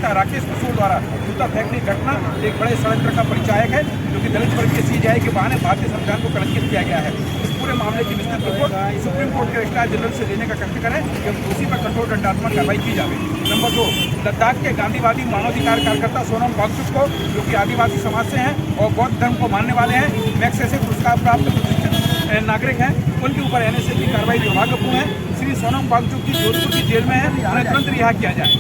मोर्चा राकेश किशोर द्वारा जूता फेंकने की घटना एक बड़े षड्यंत्र का परिचायक है, जो कि दलित वर्ग के सीजेआई के बहाने भारतीय संविधान को कलंकित किया गया है। इस पूरे मामले की विस्तृत रिपोर्ट सुप्रीम कोर्ट के रजिस्ट्रार जनरल से लेने का कष्ट करें कि दोषी पर कठोर दंडात्मक कार्रवाई की जाए। नंबर 2, लद्दाख के गांधीवादी मानवाधिकार कार्यकर्ता सोनम वांगचुक को, जो कि आदिवासी समाज से हैं और बौद्ध धर्म को मानने वाले हैं, मैग्सेसे पुरस्कार प्राप्त प्रतिष्ठित नागरिक हैं, उनके ऊपर एनएसए की कार्रवाई दुर्भाग्यपूर्ण है। श्री सोनम वांगचुक की जोधपुर की जेल में है, उन्हें तुरंत रिहा किया जाए।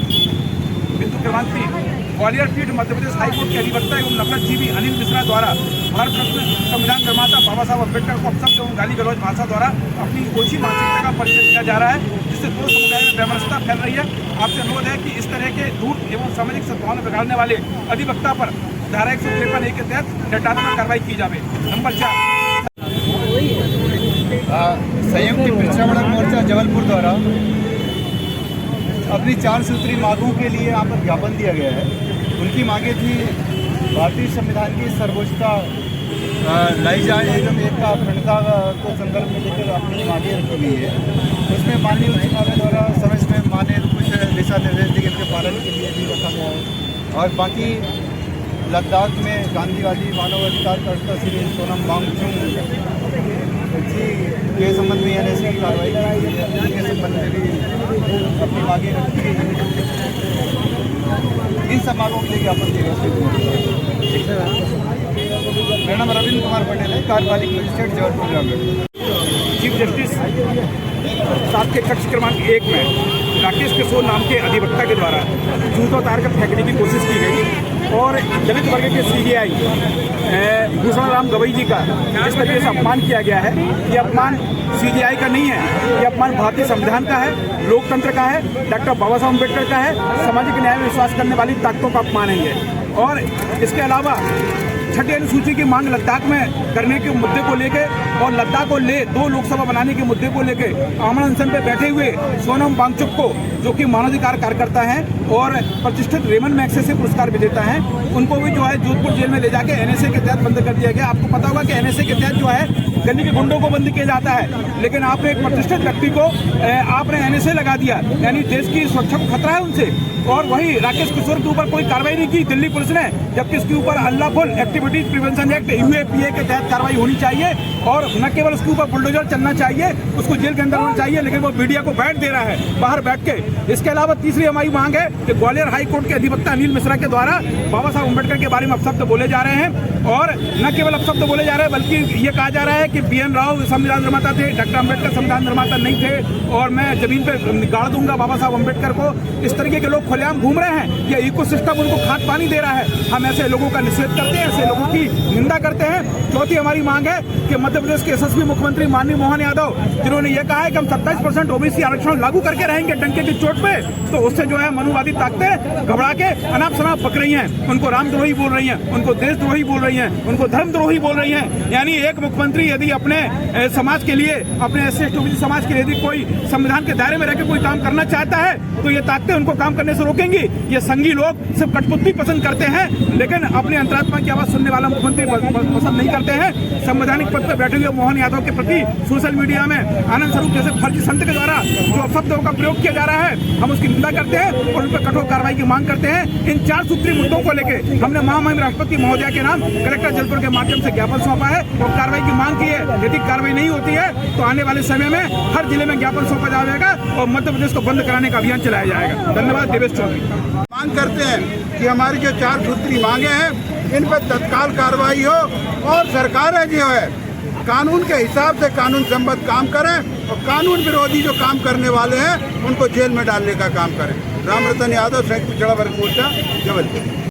बिंदु क्रमांक 3, ग्वालियर पीठ मध्य प्रदेश हाईकोर्ट के अधिवक्ता एवं नफरतजीवी अनिल मिश्रा द्वारा भारत रत्न संविधान निर्माता बाबा साहब अम्बेडकर को अपशब्द एवं गाली गलौज भाषा द्वारा अपनी ओछी मानसिकता का परिचय दिया जा रहा है, जिससे पूरे समुदाय में वैमनस्यता फैल रही है। आपसे अनुरोध है कि इस तरह के धूर्त एवं सामाजिक सद्भावना बिगाड़ने वाले अधिवक्ता पर धारा 153A के तहत दंडात्मक कार्रवाई की जाए। नंबर 4, संयुक्त पिछड़ा मोर्चा जबलपुर द्वारा अपनी 4 सूत्री मांगों के लिए यहाँ पर ज्ञापन दिया गया है। उनकी मांगे थी भारतीय संविधान की सर्वोच्चता लाई जाए एवं एकता अखंडता को संदर्भ में लेकर अपनी मांगे रखी हुई है। उसमें माननीय उच्च न्यायालय द्वारा समय समय मान्य कुछ दिशा निर्देश दिए, इनके पालन के लिए भी रखा गया है। और बाकी लद्दाख में गांधीवादी मानवाधिकार कार्यकर्ता श्री सोनम वांगचुक जी के संबंध में एनएसए की कार्रवाई की है, उनके संबंध में भी अपनी मांगे रखी गई है। इन सब मांगों के लिए ज्ञापन दिया गया। मेरा नाम रविंद्र कुमार पटेल है, कार्यपालिक मजिस्ट्रेट जबलपुर ग्रामीण। चीफ जस्टिस साथ के कक्ष क्रमांक 1 में राकेश किशोर नाम के अधिवक्ता के द्वारा जूता उतार कर फेंकने की कोशिश की गई और दलित वर्ग के सीजेआई भूषण राम गवई जी का जिस तरीके से अपमान किया गया है, ये अपमान सीजेआई का नहीं है, ये अपमान भारतीय संविधान का है, लोकतंत्र का है, डॉक्टर बाबा साहब अम्बेडकर का है, सामाजिक न्याय में विश्वास करने वाली ताकतों का अपमान है ये। और इसके अलावा छठी अनुसूची की मांग लद्दाख में करने के मुद्दे को लेकर और लद्दाख को 2 लोकसभा बनाने के मुद्दे को लेकर आमरण अनशन पे बैठे हुए सोनम वांगचुक को, जो कि मानवाधिकार कार्यकर्ता हैं और प्रतिष्ठित रेमन मैग्सेसे पुरस्कार विजेता हैं, उनको भी जो है जोधपुर जेल में ले जाके एनएसए के तहत बंद कर दिया गया। आपको पता होगा कि एनएसए के तहत जो है गली के गुंडों को बंद किया जाता है, लेकिन आपने एक प्रतिष्ठित व्यक्ति को आपने एनएसए लगा दिया, यानी देश की सुरक्षा को खतरा है उनसे। और वही राकेश किशोर के ऊपर कोई कार्रवाई नहीं की दिल्ली पुलिस ने, जबकि इसके ऊपर unlawful activities prevention act UAPA के तहत कार्रवाई होनी चाहिए और न केवल उसके ऊपर बुलडोजर चलना चाहिए, उसको जेल के अंदर होना चाहिए, लेकिन वो मीडिया को बैठ दे रहा है बाहर बैठ के। इसके अलावा तीसरी हमारी मांग है कि ग्वालियर हाई कोर्ट के अधिवक्ता अनिल मिश्रा के द्वारा बाबा साहब अम्बेडकर के बारे में अपशब्द बोले जा रहे हैं और न केवल अपशब्द बोले जा रहे हैं, बल्कि ये कहा जा रहा है कि BN राव संविधान निर्माता थे, डॉक्टर अम्बेडकर संविधान निर्माता नहीं थे और मैं जमीन पे गाड़ दूंगा बाबा साहब अम्बेडकर को। इस तरीके के लोग खुलेआम घूम रहे हैं, ये इकोसिस्टम उनको खाद पानी दे रहा है। हम ऐसे लोगों का निषेध करते हैं, ऐसे लोगों की निंदा करते हैं। चौथी हमारी मांग है कि मध्य प्रदेश के यशस्वी मुख्यमंत्री माननीय मोहन यादव, जिन्होंने ये कहा है कि हम 27% ओबीसी आरक्षण लागू करके रहेंगे डंके की चोट पे, तो उससे जो है मनुवादी ताकतें घबरा के अनाप शनाप पक रही हैं, उनको रामद्रोही बोल रही हैं, उनको देशद्रोही बोल रही हैं, उनको धर्मद्रोही बोल रही हैं। यानी एक मुख्यमंत्री यदि अपने समाज के लिए, अपने SC/ST समाज के लिए यदि कोई संविधान के दायरे में रहकर कोई काम करना चाहता है, तो ये ताकतें उनको काम करने से रोकेंगी। ये संघी लोग सिर्फ कठपुतली पसंद करते हैं, लेकिन अपनी अंतरात्मा की आवाज सुनने वाला मुख्यमंत्री पसंद नहीं करते हैं। संवैधानिक पद पर बैठे हुए मोहन यादव के प्रति सोशल मीडिया में आनंद स्वरूप जैसे फर्जी संत के द्वारा जो अपशब्दों का प्रयोग किया जा रहा है, हम उसकी निंदा करते हैं और उन पर कठोर कार्रवाई की मांग करते हैं। इन 4 सूत्री मुद्दों को लेकर हमने महामहिम राष्ट्रपति महोदया के नाम कलेक्टर जबलपुर के माध्यम से ज्ञापन सौंपा है और कार्रवाई की मांग की है। यदि कार्रवाई नहीं होती है तो आने वाले समय में हर जिले में ज्ञापन सौंपा जाएगा और मध्य प्रदेश को बंद कराने का अभियान चलाया जाएगा। धन्यवाद। देवेश चौधरी। मांग करते हैं कि हमारी जो 4 सूत्री मांगे हैं, इन पर तत्काल कार्रवाई हो और सरकारें जो है कानून के हिसाब से कानून संबद्ध काम करें और कानून विरोधी जो काम करने वाले हैं उनको जेल में डालने का काम करें। राम रतन यादव, संयुक्त पिछड़ा वर्ग मोर्चा, जबलपुर।